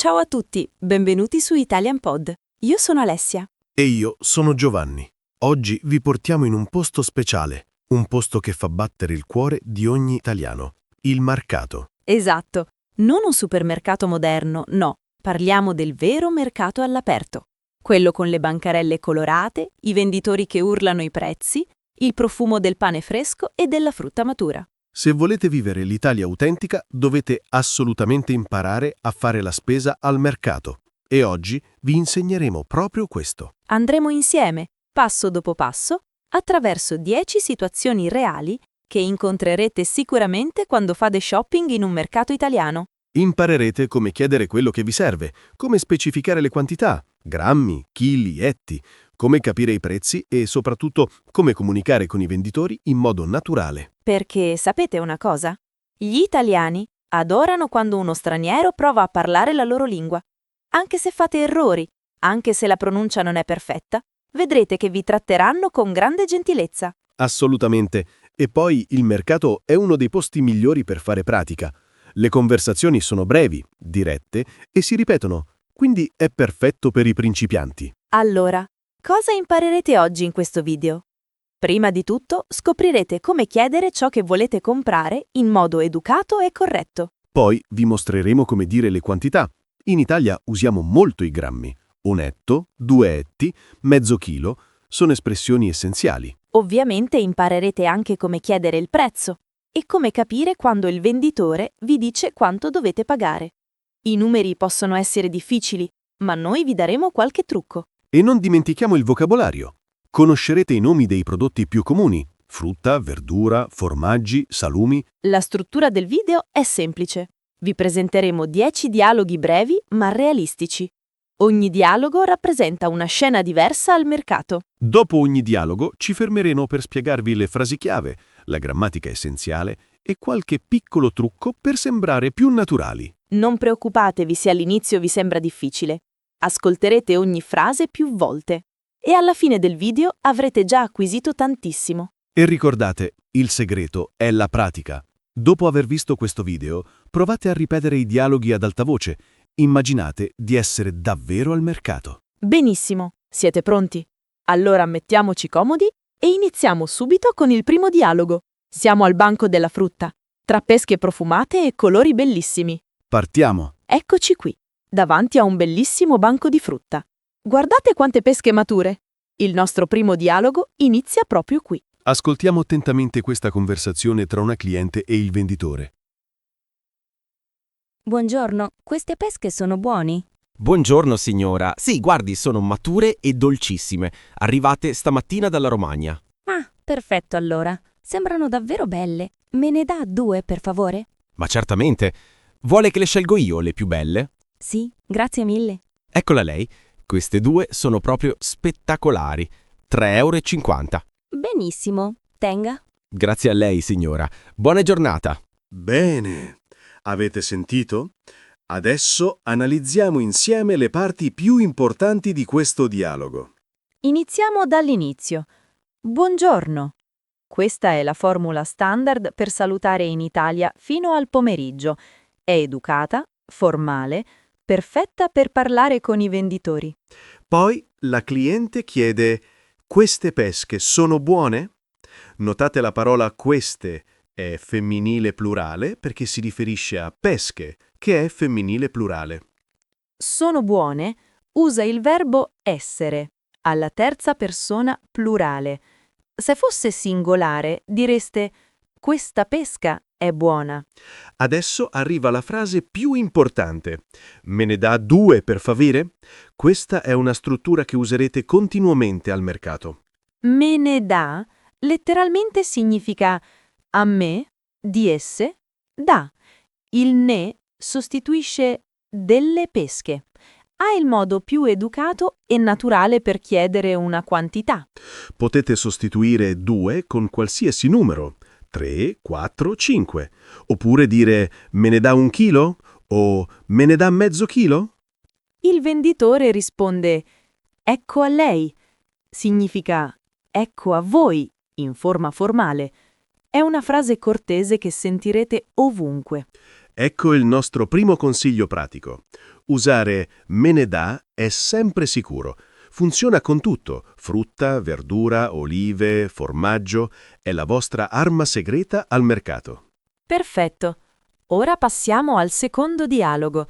Ciao a tutti, benvenuti su Italian Pod. Io sono Alessia. E io sono Giovanni. Oggi vi portiamo in un posto speciale, un posto che fa battere il cuore di ogni italiano, il mercato. Esatto, non un supermercato moderno, no, parliamo del vero mercato all'aperto. Quello con le bancarelle colorate, i venditori che urlano i prezzi, il profumo del pane fresco e della frutta matura. Se volete vivere l'Italia autentica, dovete assolutamente imparare a fare la spesa al mercato. E oggi vi insegneremo proprio questo. Andremo insieme, passo dopo passo, attraverso 10 situazioni reali che incontrerete sicuramente quando fate shopping in un mercato italiano. Imparerete come chiedere quello che vi serve, come specificare le quantità, grammi, chili, etti, come capire i prezzi e soprattutto come comunicare con i venditori in modo naturale. Perché sapete una cosa? Gli italiani adorano quando uno straniero prova a parlare la loro lingua. Anche se fate errori, anche se la pronuncia non è perfetta, vedrete che vi tratteranno con grande gentilezza. Assolutamente. E poi il mercato è uno dei posti migliori per fare pratica. Le conversazioni sono brevi, dirette e si ripetono, quindi è perfetto per i principianti. Allora, cosa imparerete oggi in questo video? Prima di tutto, scoprirete come chiedere ciò che volete comprare in modo educato e corretto. Poi vi mostreremo come dire le quantità. In Italia usiamo molto i grammi. Un etto, 2 etti, mezzo chilo, sono espressioni essenziali. Ovviamente imparerete anche come chiedere il prezzo e come capire quando il venditore vi dice quanto dovete pagare. I numeri possono essere difficili, ma noi vi daremo qualche trucco. E non dimentichiamo il vocabolario. Conoscerete i nomi dei prodotti più comuni: frutta, verdura, formaggi, salumi. La struttura del video è semplice. Vi presenteremo 10 dialoghi brevi ma realistici. Ogni dialogo rappresenta una scena diversa al mercato. Dopo ogni dialogo ci fermeremo per spiegarvi le frasi chiave, la grammatica essenziale e qualche piccolo trucco per sembrare più naturali. Non preoccupatevi se all'inizio vi sembra difficile. Ascolterete ogni frase più volte. E alla fine del video avrete già acquisito tantissimo. E ricordate, il segreto è la pratica. Dopo aver visto questo video, provate a ripetere i dialoghi ad alta voce. Immaginate di essere davvero al mercato. Benissimo, siete pronti? Allora mettiamoci comodi e iniziamo subito con il primo dialogo. Siamo al banco della frutta, tra pesche profumate e colori bellissimi. Partiamo! Eccoci qui, davanti a un bellissimo banco di frutta. Guardate quante pesche mature! Il nostro primo dialogo inizia proprio qui. Ascoltiamo attentamente questa conversazione tra una cliente e il venditore. Buongiorno, queste pesche sono buoni? Buongiorno signora. Sì, guardi, sono mature e dolcissime, arrivate stamattina dalla Romagna. Ah, perfetto allora. Sembrano davvero belle. Me ne dà 2, per favore? Ma certamente. Vuole che le scelgo io le più belle? Sì, grazie mille. Eccola lei. Queste 2 sono proprio spettacolari. 3,50 €. Benissimo. Tenga. Grazie a lei, signora. Buona giornata. Bene! Avete sentito? Adesso analizziamo insieme le parti più importanti di questo dialogo. Iniziamo dall'inizio. Buongiorno. Questa è la formula standard per salutare in Italia fino al pomeriggio. È educata, formale, perfetta per parlare con i venditori. Poi la cliente chiede: queste pesche sono buone? Notate la parola queste è femminile plurale perché si riferisce a pesche, che è femminile plurale. Sono buone usa il verbo essere, alla terza persona plurale. Se fosse singolare, direste questa pesca è buona. Adesso arriva la frase più importante. Me ne dà 2 per favore? Questa è una struttura che userete continuamente al mercato. Me ne dà letteralmente significa a me, di esse, dà. Il ne sostituisce delle pesche. Ha il modo più educato e naturale per chiedere una quantità. Potete sostituire 2 con qualsiasi numero, 3, 4, 5. Oppure dire me ne dà 1 chilo? O me ne dà mezzo chilo? Il venditore risponde ecco a lei. Significa ecco a voi in forma formale. È una frase cortese che sentirete ovunque. Ecco il nostro primo consiglio pratico. Usare me ne dà è sempre sicuro. Funziona con tutto: frutta, verdura, olive, formaggio. È la vostra arma segreta al mercato. Perfetto. Ora passiamo al secondo dialogo.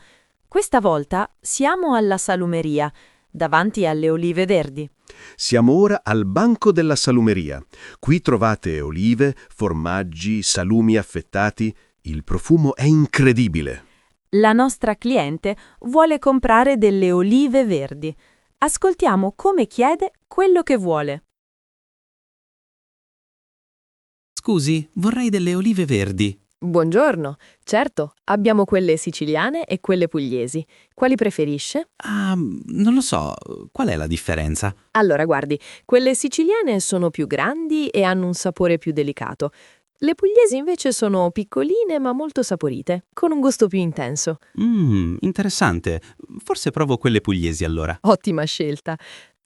Questa volta siamo alla salumeria, davanti alle olive verdi. Siamo ora al banco della salumeria. Qui trovate olive, formaggi, salumi affettati. Il profumo è incredibile. La nostra cliente vuole comprare delle olive verdi. Ascoltiamo come chiede quello che vuole. Scusi, vorrei delle olive verdi. Buongiorno. Certo, abbiamo quelle siciliane e quelle pugliesi. Quali preferisce? Ah, non lo so, qual è la differenza? Allora, guardi, quelle siciliane sono più grandi e hanno un sapore più delicato. Le pugliesi invece sono piccoline ma molto saporite, con un gusto più intenso. Interessante. Forse provo quelle pugliesi allora. Ottima scelta.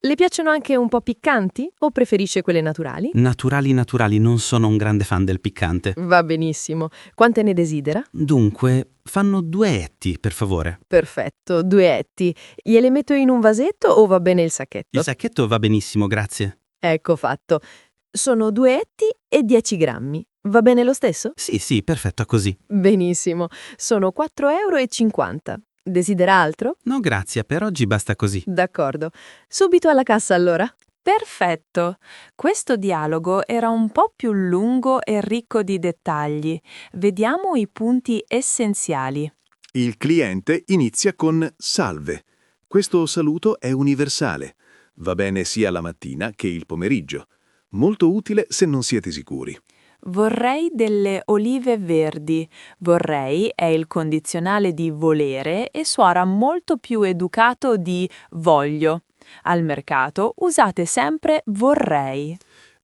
Le piacciono anche un po' piccanti o preferisce quelle naturali? Naturali, non sono un grande fan del piccante. Va benissimo. Quante ne desidera? Dunque, fanno 2 etti, per favore. Perfetto, 2 etti. Gliele metto in un vasetto o va bene il sacchetto? Il sacchetto va benissimo, grazie. Ecco fatto. Sono 2 etti e 10 grammi. Va bene lo stesso? Sì, perfetto, così. Benissimo. Sono 4,50 €. Desidera altro? No, grazie, per oggi basta così. D'accordo. Subito alla cassa allora. Perfetto. Questo dialogo era un po' più lungo e ricco di dettagli. Vediamo i punti essenziali. Il cliente inizia con salve. Questo saluto è universale. Va bene sia la mattina che il pomeriggio. Molto utile se non siete sicuri. Vorrei delle olive verdi. Vorrei è il condizionale di volere e suona molto più educato di voglio. Al mercato usate sempre vorrei.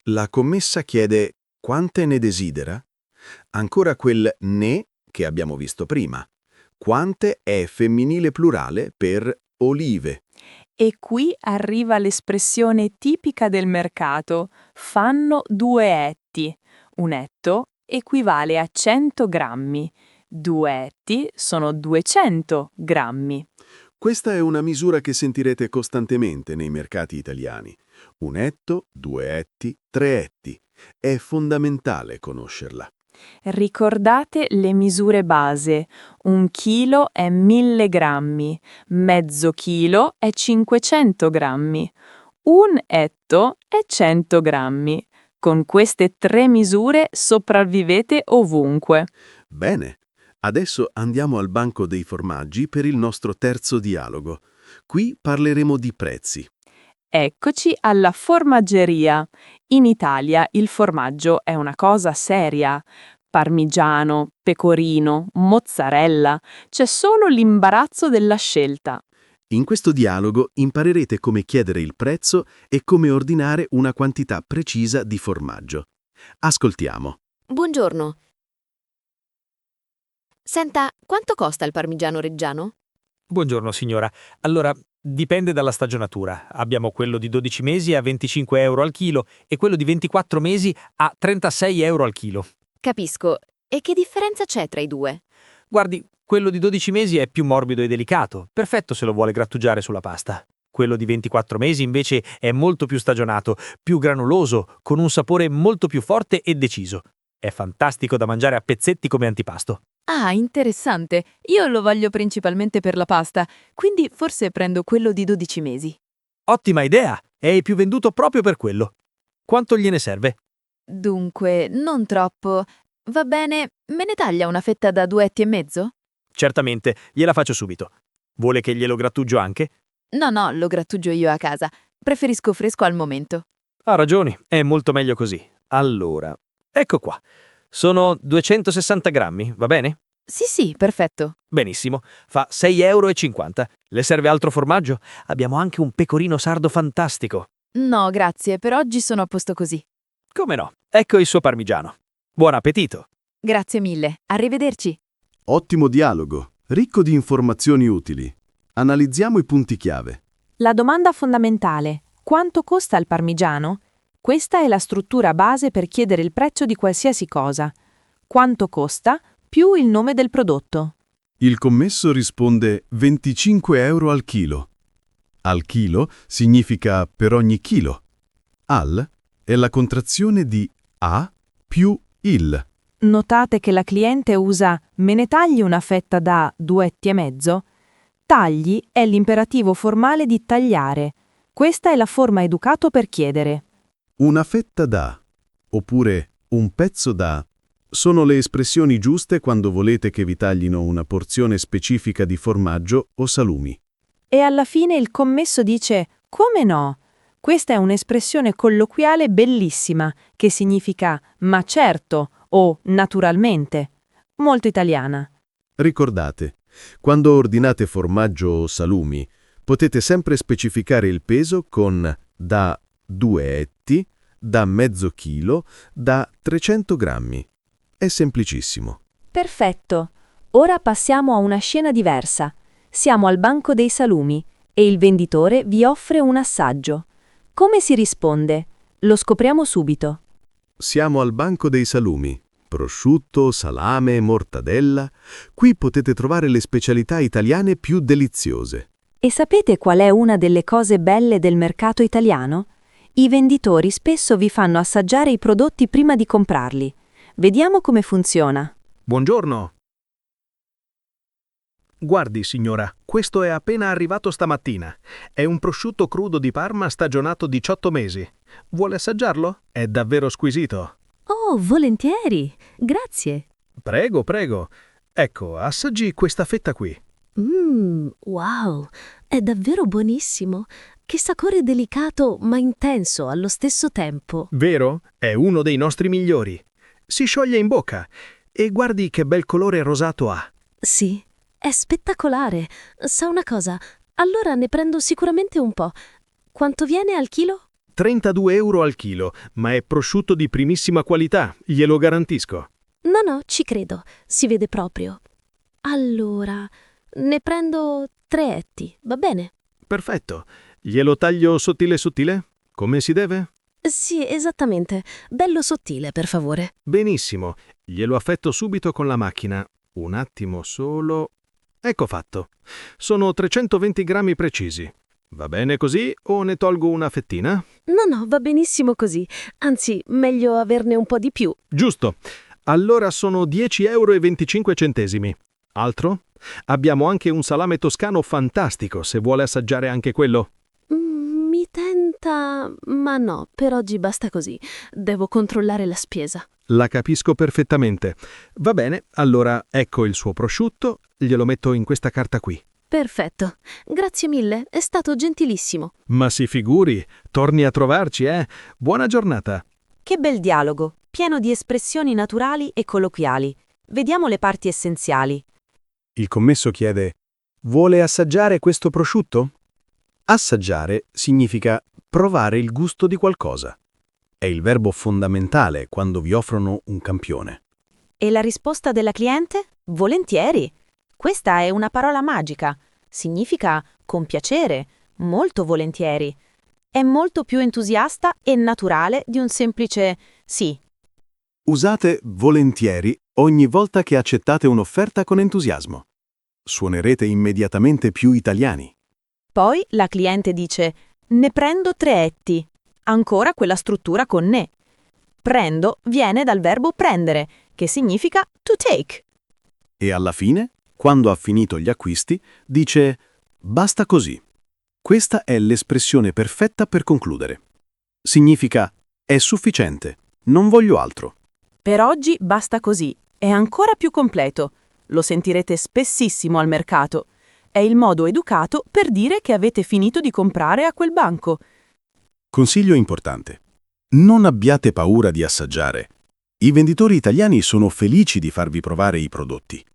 La commessa chiede quante ne desidera? Ancora quel ne che abbiamo visto prima. Quante è femminile plurale per olive. E qui arriva l'espressione tipica del mercato. Fanno 2 etti. Un etto equivale a 100 grammi. 2 etti sono 200 grammi. Questa è una misura che sentirete costantemente nei mercati italiani. Un etto, 2 etti, 3 etti. È fondamentale conoscerla. Ricordate le misure base. 1 chilo è 1000 grammi, mezzo chilo è 500 grammi, un etto è 100 grammi. Con queste 3 misure sopravvivete ovunque. Bene, adesso andiamo al banco dei formaggi per il nostro terzo dialogo. Qui parleremo di prezzi. Eccoci alla formaggeria. In Italia il formaggio è una cosa seria. Parmigiano, pecorino, mozzarella. C'è solo l'imbarazzo della scelta. In questo dialogo imparerete come chiedere il prezzo e come ordinare una quantità precisa di formaggio. Ascoltiamo. Buongiorno. Senta, quanto costa il parmigiano reggiano? Buongiorno signora. Allora, dipende dalla stagionatura. Abbiamo quello di 12 mesi a 25 euro al chilo e quello di 24 mesi a 36 euro al chilo. Capisco. E che differenza c'è tra i due? Guardi, quello di 12 mesi è più morbido e delicato, perfetto se lo vuole grattugiare sulla pasta. Quello di 24 mesi invece è molto più stagionato, più granuloso, con un sapore molto più forte e deciso. È fantastico da mangiare a pezzetti come antipasto. Ah, interessante. Io lo voglio principalmente per la pasta, quindi forse prendo quello di 12 mesi. Ottima idea! È il più venduto proprio per quello. Quanto gliene serve? Dunque, non troppo. Va bene, me ne taglia una fetta da 2 etti e mezzo? Certamente, gliela faccio subito. Vuole che glielo grattugio anche? No, lo grattugio io a casa. Preferisco fresco al momento. Ha ragioni, è molto meglio così. Allora, ecco qua. Sono 260 grammi, va bene? Sì, perfetto. Benissimo, fa 6,50 euro. Le serve altro formaggio? Abbiamo anche un pecorino sardo fantastico. No, grazie, per oggi sono a posto così. Come no? Ecco il suo parmigiano. Buon appetito! Grazie mille. Arrivederci. Ottimo dialogo, ricco di informazioni utili. Analizziamo i punti chiave. La domanda fondamentale: quanto costa il parmigiano? Questa è la struttura base per chiedere il prezzo di qualsiasi cosa. Quanto costa più il nome del prodotto. Il commesso risponde 25 euro al chilo. Al chilo significa per ogni chilo. Al è la contrazione di a più il. Notate che la cliente usa me ne tagli una fetta da 2,5 etti? Tagli è l'imperativo formale di tagliare. Questa è la forma educato per chiedere. Una fetta da, oppure un pezzo da, sono le espressioni giuste quando volete che vi taglino una porzione specifica di formaggio o salumi. E alla fine il commesso dice come no? Questa è un'espressione colloquiale bellissima che significa ma certo o naturalmente. Molto italiana. Ricordate, quando ordinate formaggio o salumi, potete sempre specificare il peso con da 2 etti, da mezzo chilo, da 300 grammi. È semplicissimo. Perfetto. Ora passiamo a una scena diversa. Siamo al banco dei salumi e il venditore vi offre un assaggio. Come si risponde? Lo scopriamo subito. Siamo al banco dei salumi. Prosciutto, salame, mortadella. Qui potete trovare le specialità italiane più deliziose. E sapete qual è una delle cose belle del mercato italiano? I venditori spesso vi fanno assaggiare i prodotti prima di comprarli. Vediamo come funziona. Buongiorno. Guardi, signora, questo è appena arrivato stamattina. È un prosciutto crudo di Parma stagionato 18 mesi. Vuole assaggiarlo? È davvero squisito. Oh, volentieri. Grazie. Prego, prego. Ecco, assaggi questa fetta qui. Wow, è davvero buonissimo. Che sapore delicato ma intenso allo stesso tempo. Vero? È uno dei nostri migliori. Si scioglie in bocca. E guardi che bel colore rosato ha. Sì, è spettacolare. Sa una cosa? Allora ne prendo sicuramente un po'. Quanto viene al chilo? 32 euro al chilo, ma è prosciutto di primissima qualità, glielo garantisco. No, ci credo. Si vede proprio. Allora, ne prendo 3 etti, va bene? Perfetto. Glielo taglio sottile sottile? Come si deve? Sì, esattamente. Bello sottile, per favore. Benissimo. Glielo affetto subito con la macchina. Un attimo solo. Ecco fatto. Sono 320 grammi precisi. Va bene così o ne tolgo una fettina? No, va benissimo così. Anzi, meglio averne un po' di più. Giusto. Allora sono 10,25 euro. Altro? Abbiamo anche un salame toscano fantastico, se vuole assaggiare anche quello. Mi tenta, ma no, per oggi basta così. Devo controllare la spesa. La capisco perfettamente. Va bene, allora ecco il suo prosciutto, glielo metto in questa carta qui. Perfetto. Grazie mille, è stato gentilissimo. Ma si figuri, torni a trovarci, Buona giornata. Che bel dialogo, pieno di espressioni naturali e colloquiali. Vediamo le parti essenziali. Il commesso chiede: vuole assaggiare questo prosciutto? Assaggiare significa provare il gusto di qualcosa. È il verbo fondamentale quando vi offrono un campione. E la risposta della cliente? Volentieri. Questa è una parola magica. Significa con piacere, molto volentieri. È molto più entusiasta e naturale di un semplice sì. Usate volentieri ogni volta che accettate un'offerta con entusiasmo. Suonerete immediatamente più italiani. Poi la cliente dice ne prendo 3 etti. Ancora quella struttura con ne. Prendo viene dal verbo prendere, che significa to take. E alla fine, quando ha finito gli acquisti, dice basta così. Questa è l'espressione perfetta per concludere. Significa è sufficiente, non voglio altro. Per oggi basta così. È ancora più completo. Lo sentirete spessissimo al mercato. È il modo educato per dire che avete finito di comprare a quel banco. Consiglio importante. Non abbiate paura di assaggiare. I venditori italiani sono felici di farvi provare i prodotti.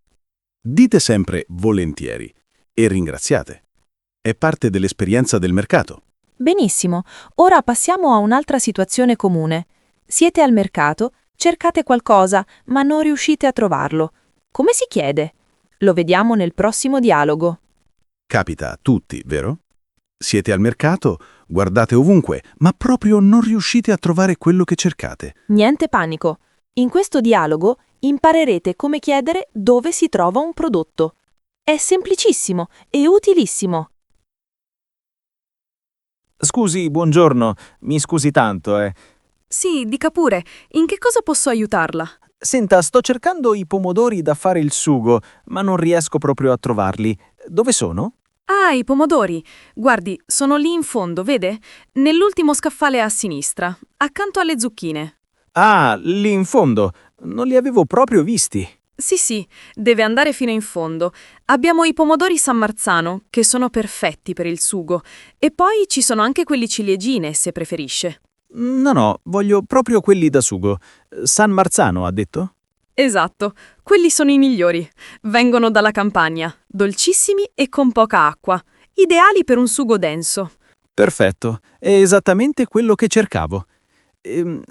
Dite sempre volentieri e ringraziate. È parte dell'esperienza del mercato. Benissimo. Ora passiamo a un'altra situazione comune. Siete al mercato, cercate qualcosa, ma non riuscite a trovarlo. Come si chiede? Lo vediamo nel prossimo dialogo. Capita a tutti, vero? Siete al mercato, guardate ovunque, ma proprio non riuscite a trovare quello che cercate. Niente panico. In questo dialogo imparerete come chiedere dove si trova un prodotto. È semplicissimo e utilissimo. Scusi, buongiorno. Mi scusi tanto, Sì, dica pure, in che cosa posso aiutarla? Senta, sto cercando i pomodori da fare il sugo, ma non riesco proprio a trovarli. Dove sono? Ah, i pomodori. Guardi, sono lì in fondo, vede? Nell'ultimo scaffale a sinistra, accanto alle zucchine. Ah, lì in fondo. Non li avevo proprio visti. Sì, deve andare fino in fondo. Abbiamo i pomodori San Marzano, che sono perfetti per il sugo, e poi ci sono anche quelli ciliegine, se preferisce. No, voglio proprio quelli da sugo. San Marzano, ha detto? Esatto, quelli sono i migliori. Vengono dalla campagna, dolcissimi e con poca acqua, ideali per un sugo denso. Perfetto, è esattamente quello che cercavo.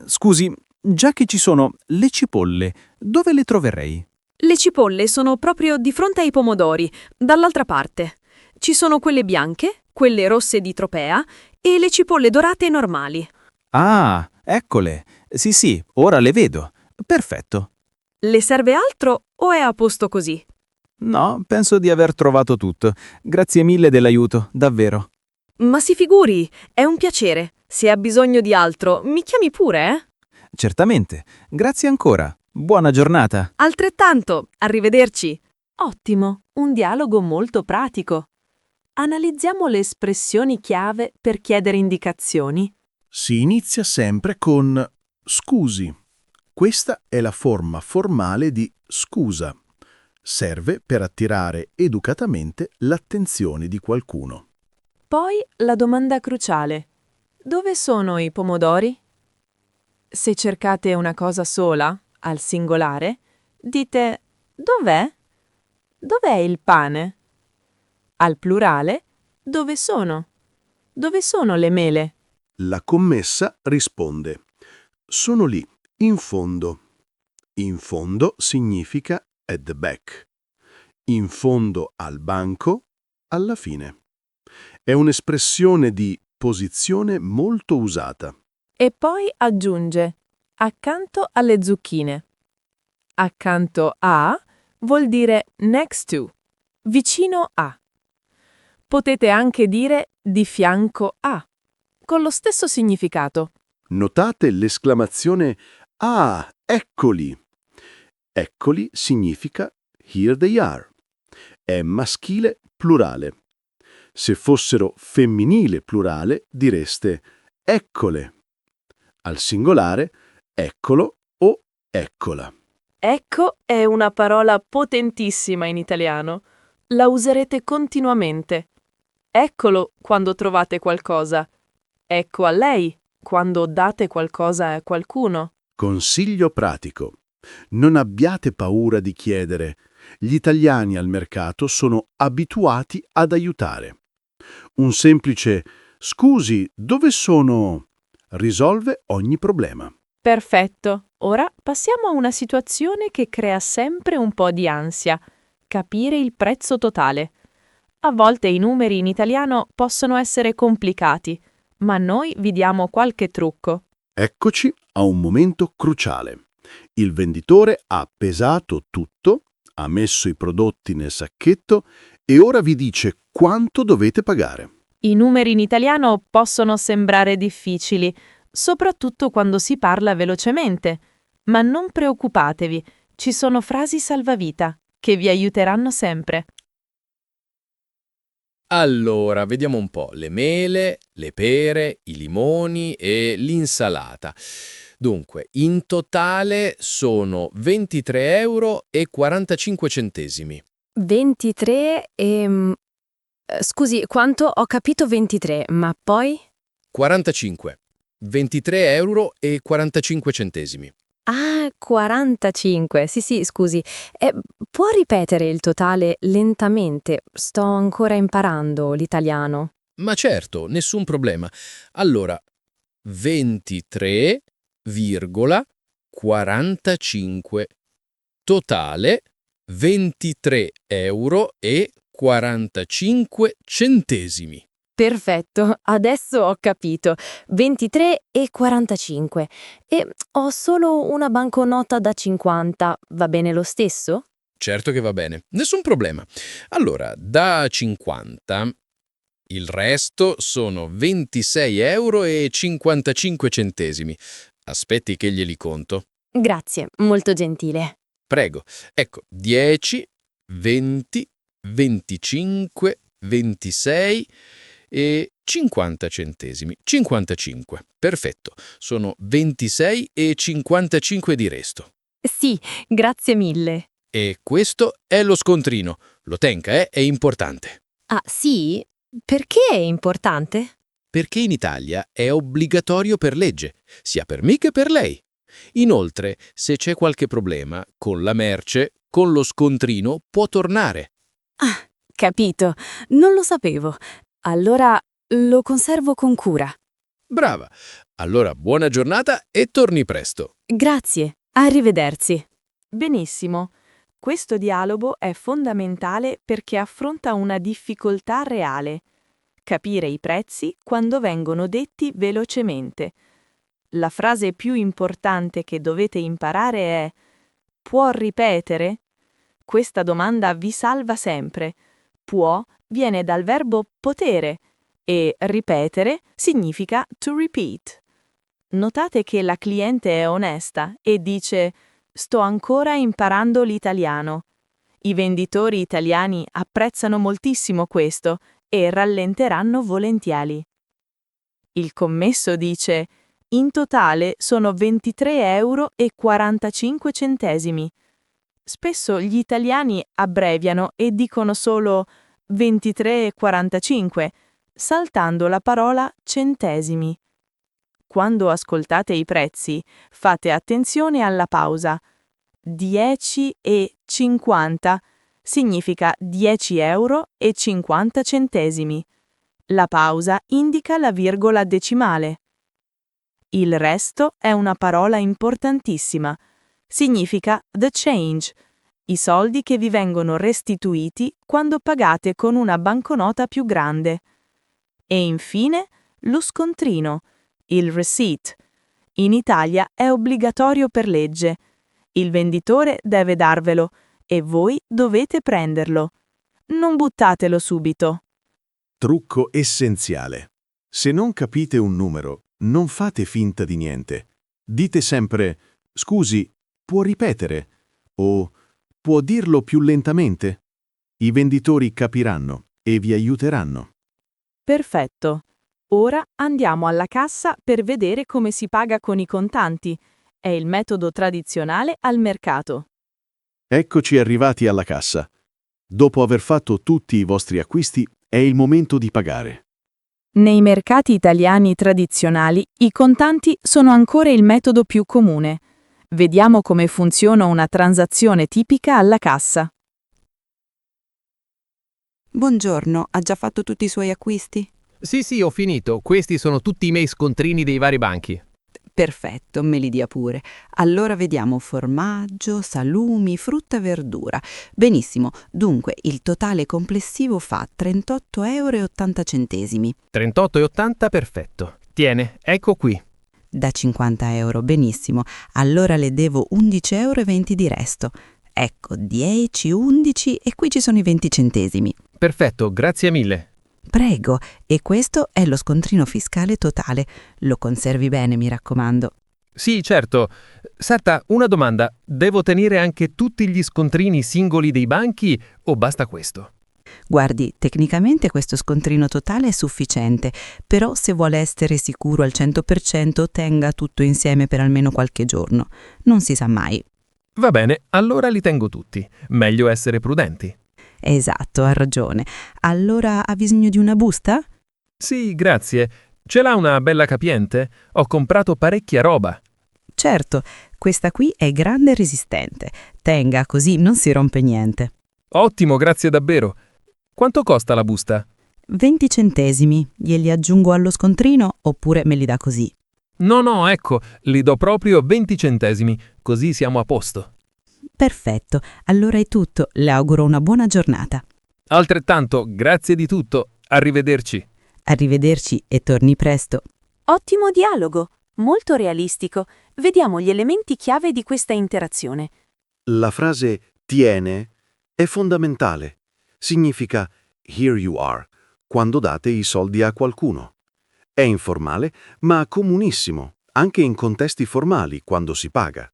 Scusi, già che ci sono le cipolle, dove le troverei? Le cipolle sono proprio di fronte ai pomodori, dall'altra parte. Ci sono quelle bianche, quelle rosse di tropea e le cipolle dorate normali. Ah, eccole. Sì, ora le vedo. Perfetto. Le serve altro o è a posto così? No, penso di aver trovato tutto. Grazie mille dell'aiuto, davvero. Ma si figuri, è un piacere. Se ha bisogno di altro, mi chiami pure, eh? Certamente. Grazie ancora. Buona giornata. Altrettanto, arrivederci. Ottimo, un dialogo molto pratico. Analizziamo le espressioni chiave per chiedere indicazioni. Si inizia sempre con scusi. Questa è la forma formale di scusa. Serve per attirare educatamente l'attenzione di qualcuno. Poi la domanda cruciale. Dove sono i pomodori? Se cercate una cosa sola, al singolare, dite dov'è? Dov'è il pane? Al plurale, dove sono? Dove sono le mele? La commessa risponde: sono lì, in fondo. In fondo significa at the back. In fondo al banco, alla fine. È un'espressione di posizione molto usata. E poi aggiunge accanto alle zucchine. Accanto a vuol dire next to, vicino a. Potete anche dire di fianco a, con lo stesso significato. Notate l'esclamazione "Ah, eccoli!". Eccoli significa here they are. È maschile plurale. Se fossero femminile plurale direste eccole. Al singolare eccolo o eccola. Ecco è una parola potentissima in italiano. La userete continuamente. Eccolo quando trovate qualcosa. Ecco a lei quando date qualcosa a qualcuno. Consiglio pratico. Non abbiate paura di chiedere. Gli italiani al mercato sono abituati ad aiutare. Un semplice "Scusi, dove sono?" risolve ogni problema. Perfetto. Ora passiamo a una situazione che crea sempre un po' di ansia. Capire il prezzo totale. A volte i numeri in italiano possono essere complicati, ma noi vi diamo qualche trucco. Eccoci a un momento cruciale. Il venditore ha pesato tutto, ha messo i prodotti nel sacchetto e ora vi dice quanto dovete pagare. I numeri in italiano possono sembrare difficili, soprattutto quando si parla velocemente, ma non preoccupatevi, ci sono frasi salvavita che vi aiuteranno sempre. Allora, vediamo un po'. Le mele, le pere, i limoni e l'insalata. Dunque, in totale sono 23,45 €. 23 e... Scusi, quanto? Ho capito 23, ma poi? 45. 23,45 €. Ah, 45. Sì, scusi. Può ripetere il totale lentamente? Sto ancora imparando l'italiano. Ma certo, nessun problema. Allora, 23,45. Totale 23,45 €. Perfetto, adesso ho capito. 23,45. E ho solo una banconota da 50. Va bene lo stesso? certo che va bene, nessun problema. Allora, da 50, il resto sono 26,55 €. Aspetti che glieli conto. Grazie, molto gentile. Prego. Ecco, 10, 20, 25, 26 e 50 centesimi. 55. Perfetto. Sono 26,55 di resto. Sì, grazie mille. E questo è lo scontrino. Lo tenga, è importante. Ah, sì? Perché è importante? Perché in Italia è obbligatorio per legge, sia per me che per lei. Inoltre, se c'è qualche problema con la merce, con lo scontrino può tornare. Ah, capito. Non lo sapevo. Allora lo conservo con cura. Brava. Allora, buona giornata e torni presto. Grazie. Arrivederci. Benissimo. Questo dialogo è fondamentale perché affronta una difficoltà reale: capire i prezzi quando vengono detti velocemente. La frase più importante che dovete imparare è: può ripetere? Questa domanda vi salva sempre. Può viene dal verbo potere e ripetere significa to repeat. Notate che la cliente è onesta e dice: sto ancora imparando l'italiano. I venditori italiani apprezzano moltissimo questo e rallenteranno volentieri. Il commesso dice: in totale sono 23,45 €. Spesso gli italiani abbreviano e dicono solo 23,45, saltando la parola centesimi. Quando ascoltate i prezzi, fate attenzione alla pausa. 10,50 significa 10,50 €. La pausa indica la virgola decimale. Il resto è una parola importantissima. Significa the change, i soldi che vi vengono restituiti quando pagate con una banconota più grande. E infine lo scontrino, il receipt. In Italia è obbligatorio per legge. Il venditore deve darvelo e voi dovete prenderlo. Non buttatelo subito. Trucco essenziale. Se non capite un numero, non fate finta di niente. Dite sempre: scusi, può ripetere? O può dirlo più lentamente? I venditori capiranno e vi aiuteranno. Perfetto. Ora andiamo alla cassa per vedere come si paga con i contanti. È il metodo tradizionale al mercato. Eccoci arrivati alla cassa. Dopo aver fatto tutti i vostri acquisti, è il momento di pagare. Nei mercati italiani tradizionali i contanti sono ancora il metodo più comune. Vediamo come funziona una transazione tipica alla cassa. Buongiorno, ha già fatto tutti i suoi acquisti? Sì, ho finito. Questi sono tutti i miei scontrini dei vari banchi. Perfetto, me li dia pure. Allora vediamo formaggio, salumi, frutta e verdura. Benissimo, dunque il totale complessivo fa 38,80 €. 38,80, perfetto. Tiene, ecco qui. Da 50 €, benissimo. Allora le devo 11,20 € di resto. Ecco, 10, 11 e qui ci sono i 20 centesimi. Perfetto, grazie mille. Prego, e questo è lo scontrino fiscale totale. Lo conservi bene, mi raccomando. Sì, certo. Sarta, una domanda. Devo tenere anche tutti gli scontrini singoli dei banchi o basta questo? Guardi, tecnicamente questo scontrino totale è sufficiente, però se vuole essere sicuro al 100% tenga tutto insieme per almeno qualche giorno. Non si sa mai. Va bene, allora li tengo tutti. Meglio essere prudenti. Esatto, ha ragione. Allora ha bisogno di una busta? Sì, grazie. Ce l'ha una bella capiente? Ho comprato parecchia roba. Certo, questa qui è grande e resistente. Tenga, così non si rompe niente. Ottimo, grazie davvero. Quanto costa la busta? 20 centesimi. Glieli aggiungo allo scontrino oppure me li dà così? No, ecco, li do proprio 20 centesimi, così siamo a posto. Perfetto, allora è tutto. Le auguro una buona giornata. Altrettanto, grazie di tutto. Arrivederci. Arrivederci e torni presto. Ottimo dialogo, molto realistico. Vediamo gli elementi chiave di questa interazione. La frase tiene È fondamentale. Significa here you are, quando date i soldi a qualcuno. È informale, ma comunissimo, anche in contesti formali, quando si paga.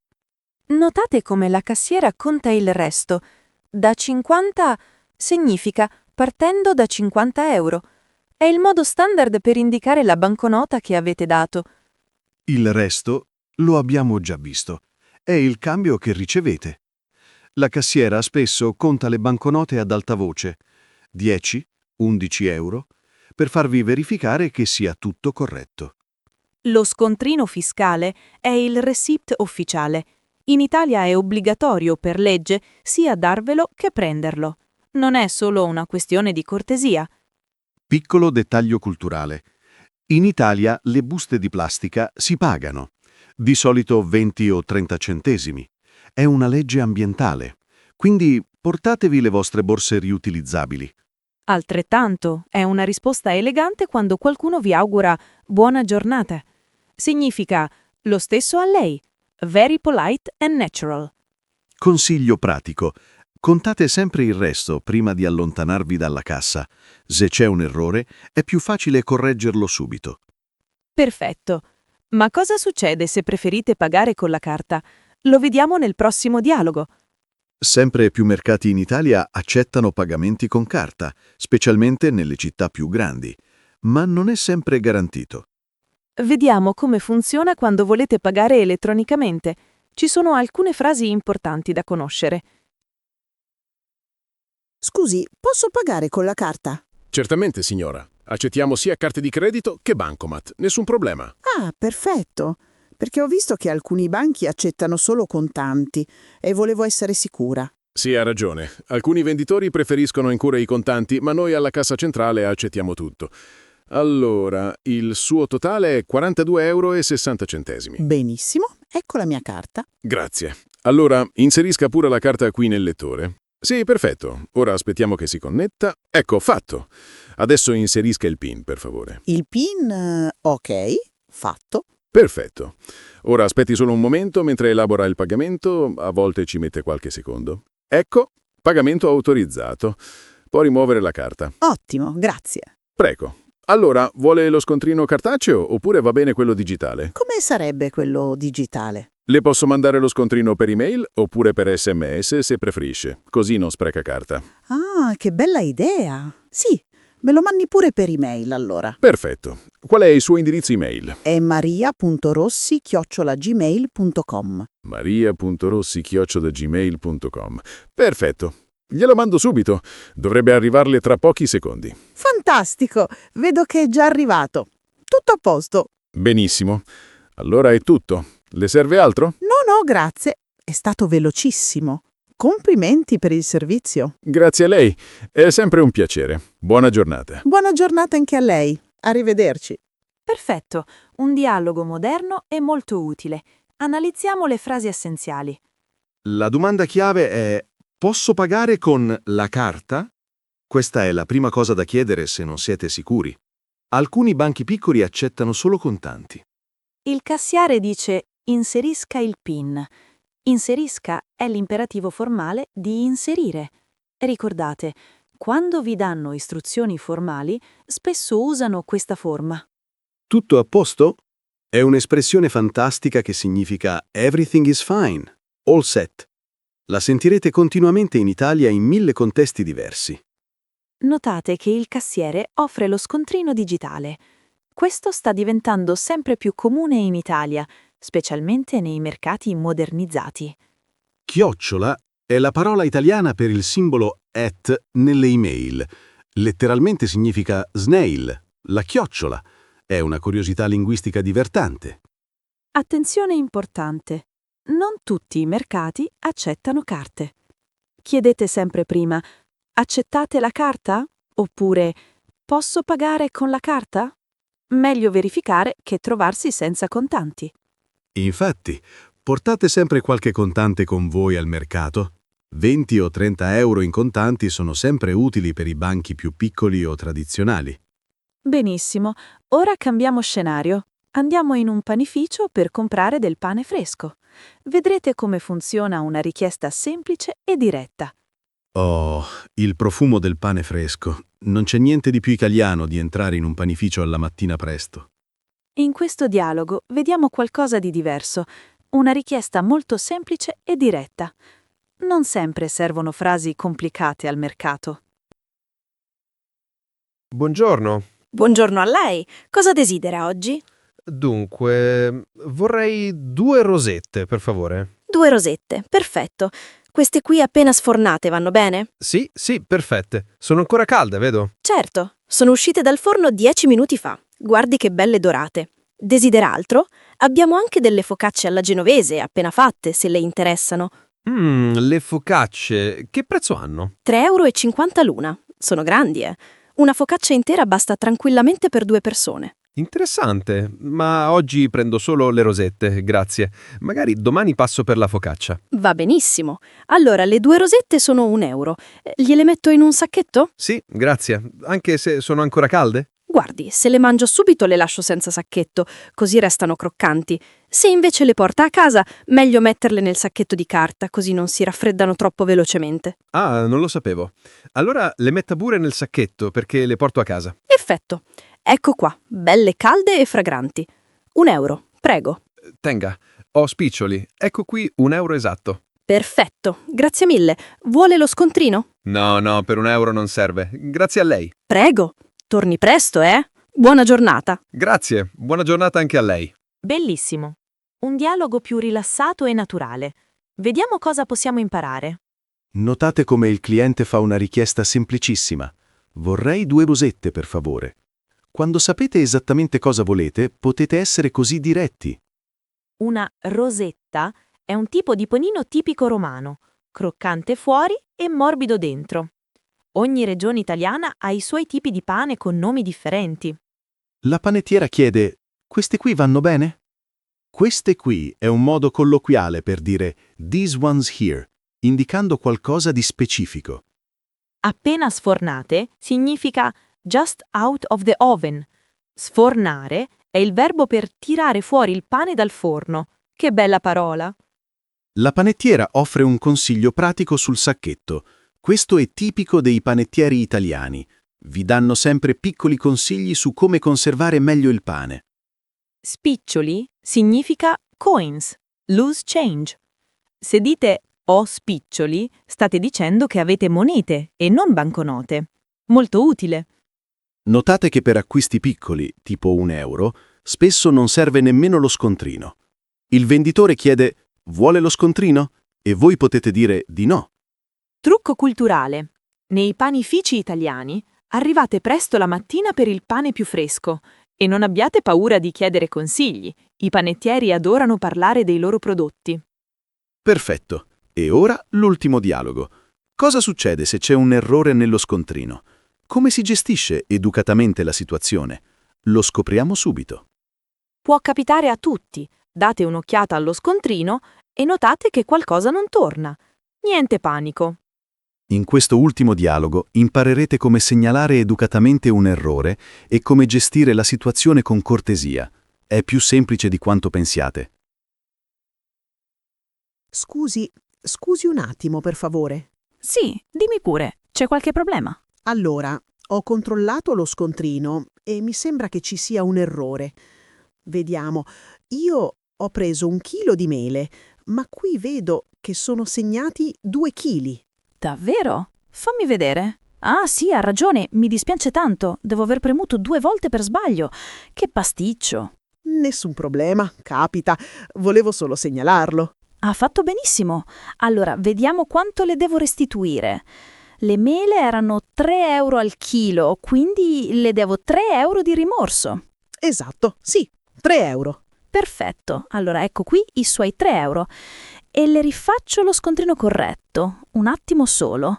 Notate come la cassiera conta il resto. Da 50 significa partendo da 50 euro. È il modo standard per indicare la banconota che avete dato. Il resto lo abbiamo già visto. È il cambio che ricevete. La cassiera spesso conta le banconote ad alta voce, 10, 11 euro, per farvi verificare che sia tutto corretto. Lo scontrino fiscale è il receipt ufficiale. In Italia è obbligatorio per legge sia darvelo che prenderlo. Non è solo una questione di cortesia. Piccolo dettaglio culturale. In Italia le buste di plastica si pagano, di solito 20 o 30 centesimi. È una legge ambientale, quindi portatevi le vostre borse riutilizzabili. Altrettanto, è una risposta elegante quando qualcuno vi augura buona giornata. Significa lo stesso a lei. Very polite and natural. Consiglio pratico. Contate sempre il resto prima di allontanarvi dalla cassa. Se c'è un errore, è più facile correggerlo subito. Perfetto. Ma cosa succede se preferite pagare con la carta? Lo vediamo nel prossimo dialogo. Sempre più mercati in Italia accettano pagamenti con carta, specialmente nelle città più grandi, ma non è sempre garantito. Vediamo come funziona quando volete pagare elettronicamente. Ci sono alcune frasi importanti da conoscere. Scusi, posso pagare con la carta? Certamente, signora. Accettiamo sia carte di credito che bancomat. Nessun problema. Ah, perfetto. Perché ho visto che alcuni banchi accettano solo contanti e volevo essere sicura. Sì, ha ragione. Alcuni venditori preferiscono ancora i contanti, ma noi alla cassa centrale accettiamo tutto. Allora, il suo totale è 42,60 euro. Benissimo, ecco la mia carta. Grazie. Allora, inserisca pure la carta qui nel lettore. Sì, perfetto. Ora aspettiamo che si connetta. Ecco, fatto. Adesso inserisca il PIN, per favore. Il PIN, ok, fatto. Perfetto. Ora aspetti solo un momento mentre elabora il pagamento, a volte ci mette qualche secondo. Ecco, pagamento autorizzato. Può rimuovere la carta. Ottimo, grazie. Prego. Allora, vuole lo scontrino cartaceo oppure va bene quello digitale? Come sarebbe quello digitale? Le posso mandare lo scontrino per email oppure per SMS se preferisce, così non spreca carta. Ah, che bella idea. Sì, me lo mandi pure per email allora. Perfetto. Qual è il suo indirizzo email? È maria.rossi@gmail.com. maria.rossi@gmail.com. Perfetto. Glielo mando subito. Dovrebbe arrivarle tra pochi secondi. Fantastico! Vedo che è già arrivato. Tutto a posto. Benissimo. Allora è tutto. Le serve altro? No, grazie. È stato velocissimo. Complimenti per il servizio. Grazie a lei. È sempre un piacere. Buona giornata. Buona giornata anche a lei. Arrivederci. Perfetto, un dialogo moderno e molto utile. Analizziamo le frasi essenziali. La domanda chiave è: posso pagare con la carta? Questa è la prima cosa da chiedere se non siete sicuri. Alcuni banchi piccoli accettano solo contanti. Il cassiere dice inserisca il PIN. Inserisca è l'imperativo formale di inserire. Ricordate, quando vi danno istruzioni formali, spesso usano questa forma. Tutto a posto? È un'espressione fantastica che significa everything is fine, all set. La sentirete continuamente in Italia in 1000 contesti diversi. Notate che il cassiere offre lo scontrino digitale. Questo sta diventando sempre più comune in Italia, specialmente nei mercati modernizzati. Chiocciola è la parola italiana per il simbolo @ nelle email. Letteralmente significa snail, la chiocciola. È una curiosità linguistica divertente. Attenzione importante. Non tutti i mercati accettano carte. Chiedete sempre prima: accettate la carta? Oppure posso pagare con la carta? Meglio verificare che trovarsi senza contanti. Infatti, portate sempre qualche contante con voi al mercato. 20 o 30 euro in contanti sono sempre utili per i banchi più piccoli o tradizionali. Benissimo, ora cambiamo scenario. Andiamo in un panificio per comprare del pane fresco. Vedrete come funziona una richiesta semplice e diretta. Oh, il profumo del pane fresco. Non c'è niente di più italiano di entrare in un panificio alla mattina presto. In questo dialogo vediamo qualcosa di diverso, una richiesta molto semplice e diretta. Non sempre servono frasi complicate al mercato. Buongiorno. Buongiorno a lei. Cosa desidera oggi? Dunque, vorrei 2 rosette, per favore. 2 rosette, perfetto. Queste qui appena sfornate vanno bene? Sì, perfette. Sono ancora calde, vedo. Certo, sono uscite dal forno 10 minuti fa. Guardi che belle dorate. Desidera altro? Abbiamo anche delle focacce alla genovese appena fatte, se le interessano. Le focacce, che prezzo hanno? 3,50 € l'una. Sono grandi, eh. Una focaccia intera basta tranquillamente per 2 persone. Interessante, ma oggi prendo solo le rosette, grazie. Magari domani passo per la focaccia. Va benissimo. Allora, le 2 rosette sono 1 euro. Gliele metto in un sacchetto? Sì, grazie. Anche se sono ancora calde? Guardi, se le mangio subito le lascio senza sacchetto, così restano croccanti. Se invece le porta a casa, meglio metterle nel sacchetto di carta, così non si raffreddano troppo velocemente. Ah, non lo sapevo. Allora le metta pure nel sacchetto perché le porto a casa. Perfetto. Ecco qua, belle calde e fragranti. 1 euro, prego. Tenga, ho spiccioli. Ecco qui 1 euro esatto. Perfetto, grazie mille. Vuole lo scontrino? No, per 1 euro non serve. Grazie a lei. Prego. Torni presto, eh? Buona giornata. Grazie, buona giornata anche a lei. Bellissimo. Un dialogo più rilassato e naturale. Vediamo cosa possiamo imparare. Notate come il cliente fa una richiesta semplicissima. Vorrei 2 rosette, per favore. Quando sapete esattamente cosa volete, potete essere così diretti. Una rosetta è un tipo di panino tipico romano, croccante fuori e morbido dentro. Ogni regione italiana ha i suoi tipi di pane con nomi differenti. La panettiera chiede: queste qui vanno bene? Queste qui è un modo colloquiale per dire these ones here, indicando qualcosa di specifico. Appena sfornate significa just out of the oven. Sfornare è il verbo per tirare fuori il pane dal forno. Che bella parola! La panettiera offre un consiglio pratico sul sacchetto. Questo è tipico dei panettieri italiani. Vi danno sempre piccoli consigli su come conservare meglio il pane. Spiccioli significa coins, loose change. Se dite ho spiccioli, state dicendo che avete monete e non banconote. Molto utile. Notate che per acquisti piccoli, tipo 1 euro, spesso non serve nemmeno lo scontrino. Il venditore chiede: vuole lo scontrino? E voi potete dire di no. Trucco culturale. Nei panifici italiani arrivate presto la mattina per il pane più fresco e non abbiate paura di chiedere consigli. I panettieri adorano parlare dei loro prodotti. Perfetto. E ora l'ultimo dialogo. Cosa succede se c'è un errore nello scontrino? Come si gestisce educatamente la situazione? Lo scopriamo subito. Può capitare a tutti. Date un'occhiata allo scontrino e notate che qualcosa non torna. Niente panico. In questo ultimo dialogo imparerete come segnalare educatamente un errore e come gestire la situazione con cortesia. È più semplice di quanto pensiate. Scusi un attimo, per favore. Sì, dimmi pure, c'è qualche problema? Allora, ho controllato lo scontrino e mi sembra che ci sia un errore. Vediamo, io ho preso 1 chilo di mele, ma qui vedo che sono segnati 2 chili. Davvero? Fammi vedere. Ah sì, ha ragione, mi dispiace tanto, devo aver premuto 2 volte per sbaglio. Che pasticcio. Nessun problema, capita, volevo solo segnalarlo. Ha fatto benissimo. Allora, vediamo quanto le devo restituire. Le mele erano 3 euro al chilo, quindi le devo 3 euro di rimorso. Esatto, sì, 3 euro. Perfetto, allora ecco qui i suoi 3 euro. E le rifaccio lo scontrino corretto. Un attimo solo.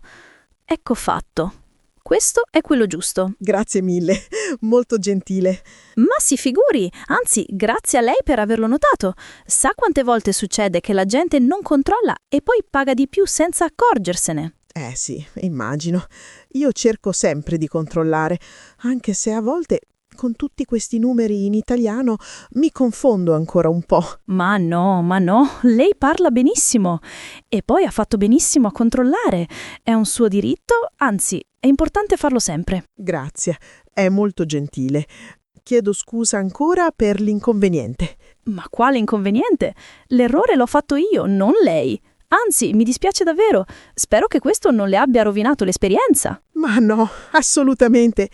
Ecco fatto. Questo è quello giusto. Grazie mille, molto gentile. Ma si figuri, anzi, grazie a lei per averlo notato. Sa quante volte succede che la gente non controlla e poi paga di più senza accorgersene? Sì, immagino. Io cerco sempre di controllare, anche se a volte con tutti questi numeri in italiano mi confondo ancora un po'. Ma no, lei parla benissimo. E poi ha fatto benissimo a controllare. È un suo diritto, anzi, è importante farlo sempre. Grazie, è molto gentile. Chiedo scusa ancora per l'inconveniente. Ma quale inconveniente? L'errore l'ho fatto io, non lei. Anzi, mi dispiace davvero. Spero che questo non le abbia rovinato l'esperienza. Ma no, assolutamente.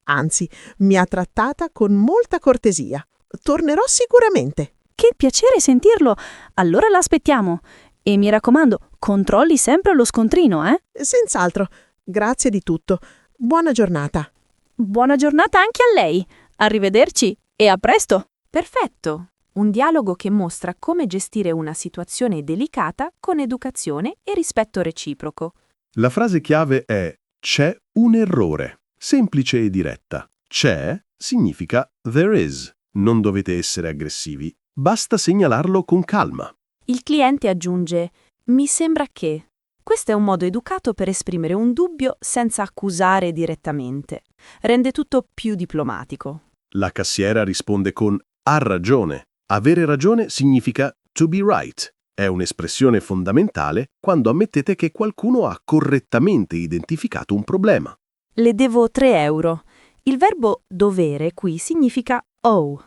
Anzi, mi ha trattata con molta cortesia. Tornerò sicuramente. Che piacere sentirlo. Allora l'aspettiamo. E mi raccomando, controlli sempre lo scontrino, eh? Senz'altro. Grazie di tutto. Buona giornata. Buona giornata anche a lei. Arrivederci e a presto. Perfetto. Un dialogo che mostra come gestire una situazione delicata con educazione e rispetto reciproco. La frase chiave è c'è un errore. Semplice e diretta. C'è significa there is. Non dovete essere aggressivi. Basta segnalarlo con calma. Il cliente aggiunge mi sembra che. Questo è un modo educato per esprimere un dubbio senza accusare direttamente. Rende tutto più diplomatico. La cassiera risponde con ha ragione. Avere ragione significa to be right. È un'espressione fondamentale quando ammettete che qualcuno ha correttamente identificato un problema. Le devo 3 euro. Il verbo dovere qui significa owe.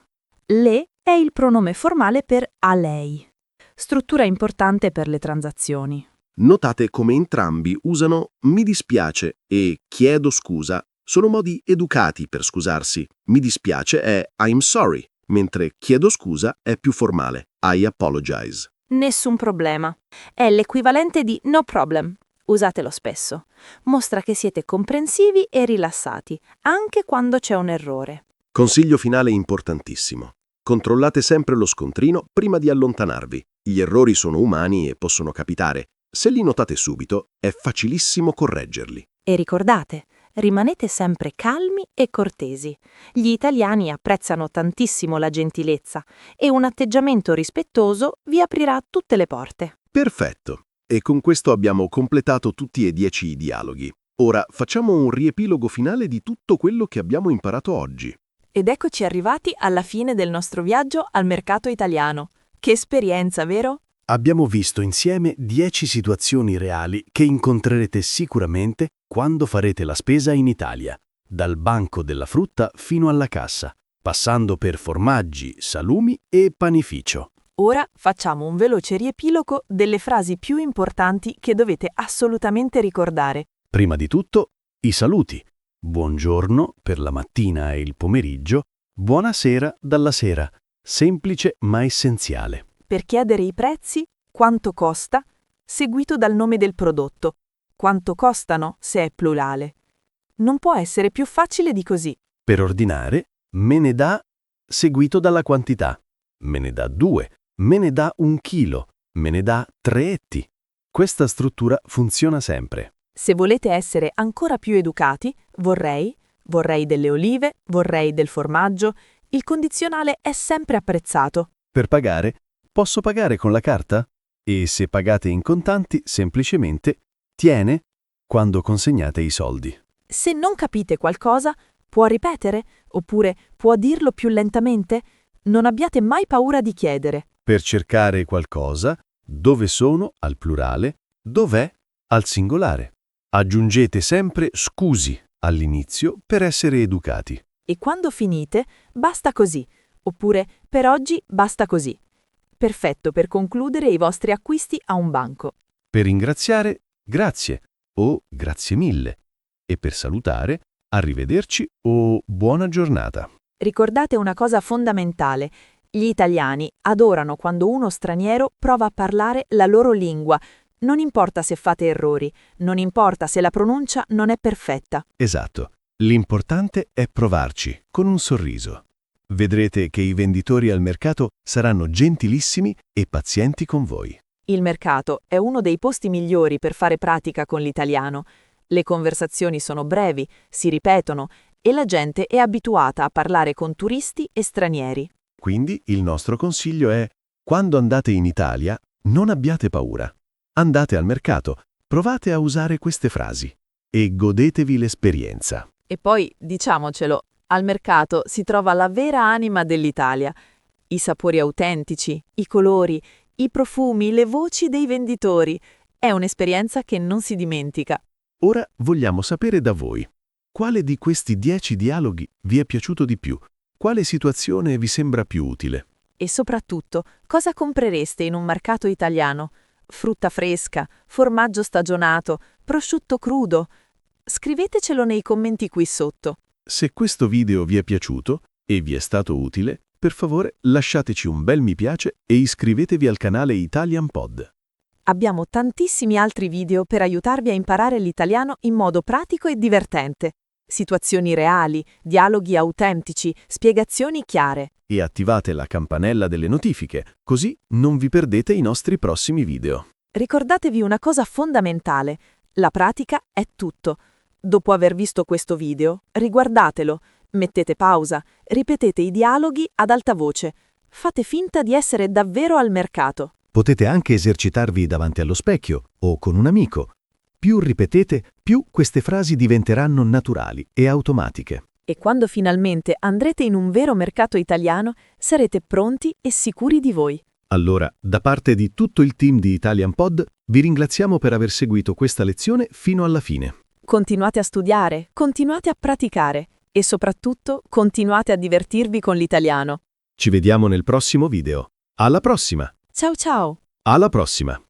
Le è il pronome formale per a lei. Struttura importante per le transazioni. Notate come entrambi usano mi dispiace e chiedo scusa. Sono modi educati per scusarsi. Mi dispiace è I'm sorry, mentre chiedo scusa è più formale. I apologize. Nessun problema. È l'equivalente di no problem. Usatelo spesso. Mostra che siete comprensivi e rilassati, anche quando c'è un errore. Consiglio finale importantissimo. Controllate sempre lo scontrino prima di allontanarvi. Gli errori sono umani e possono capitare. Se li notate subito, è facilissimo correggerli. E ricordate, rimanete sempre calmi e cortesi. Gli italiani apprezzano tantissimo la gentilezza e un atteggiamento rispettoso vi aprirà tutte le porte. Perfetto. E con questo abbiamo completato tutti e 10 i dialoghi. Ora facciamo un riepilogo finale di tutto quello che abbiamo imparato oggi. Ed eccoci arrivati alla fine del nostro viaggio al mercato italiano. Che esperienza, vero? Abbiamo visto insieme 10 situazioni reali che incontrerete sicuramente quando farete la spesa in Italia, dal banco della frutta fino alla cassa, passando per formaggi, salumi e panificio. Ora facciamo un veloce riepilogo delle frasi più importanti che dovete assolutamente ricordare. Prima di tutto, i saluti. Buongiorno per la mattina e il pomeriggio, buonasera dalla sera. Semplice ma essenziale. Per chiedere i prezzi, quanto costa, seguito dal nome del prodotto. Quanto costano, se è plurale. Non può essere più facile di così. Per ordinare, me ne dà, seguito dalla quantità. Me ne dà 2, me ne dà 1 chilo, me ne dà 3 etti. Questa struttura funziona sempre. Se volete essere ancora più educati, vorrei delle olive, vorrei del formaggio. Il condizionale è sempre apprezzato. Per pagare, posso pagare con la carta? E se pagate in contanti, semplicemente tiene quando consegnate i soldi. Se non capite qualcosa, può ripetere? Oppure può dirlo più lentamente? Non abbiate mai paura di chiedere. Per cercare qualcosa, dove sono al plurale, dov'è al singolare. Aggiungete sempre scusi all'inizio per essere educati. E quando finite, basta così. Oppure per oggi basta così. Perfetto per concludere i vostri acquisti a un banco. Per ringraziare, grazie o grazie mille. E per salutare, arrivederci o buona giornata. Ricordate una cosa fondamentale. Gli italiani adorano quando uno straniero prova a parlare la loro lingua. Non importa se fate errori, non importa se la pronuncia non è perfetta. Esatto. L'importante è provarci, con un sorriso. Vedrete che i venditori al mercato saranno gentilissimi e pazienti con voi. Il mercato è uno dei posti migliori per fare pratica con l'italiano. Le conversazioni sono brevi, si ripetono e la gente è abituata a parlare con turisti e stranieri. Quindi il nostro consiglio è: quando andate in Italia, non abbiate paura. Andate al mercato, provate a usare queste frasi e godetevi l'esperienza. E poi, diciamocelo, Al mercato si trova la vera anima dell'Italia. I sapori autentici, i colori, i profumi, le voci dei venditori. È un'esperienza che non si dimentica. Ora vogliamo sapere da voi. Quale di questi 10 dialoghi vi è piaciuto di più? Quale situazione vi sembra più utile? E soprattutto, cosa comprereste in un mercato italiano? Frutta fresca, formaggio stagionato, prosciutto crudo? Scrivetecelo nei commenti qui sotto. Se questo video vi è piaciuto e vi è stato utile, per favore lasciateci un bel mi piace e iscrivetevi al canale Italian Pod. Abbiamo tantissimi altri video per aiutarvi a imparare l'italiano in modo pratico e divertente. Situazioni reali, dialoghi autentici, spiegazioni chiare. E attivate la campanella delle notifiche, così non vi perdete i nostri prossimi video. Ricordatevi una cosa fondamentale: la pratica è tutto. Dopo aver visto questo video, riguardatelo, mettete pausa, ripetete i dialoghi ad alta voce. Fate finta di essere davvero al mercato. Potete anche esercitarvi davanti allo specchio o con un amico. Più ripetete, più queste frasi diventeranno naturali e automatiche. E quando finalmente andrete in un vero mercato italiano, sarete pronti e sicuri di voi. Allora, da parte di tutto il team di Italian Pod, vi ringraziamo per aver seguito questa lezione fino alla fine. Continuate a studiare, continuate a praticare e soprattutto continuate a divertirvi con l'italiano. Ci vediamo nel prossimo video. Alla prossima! Ciao ciao! Alla prossima!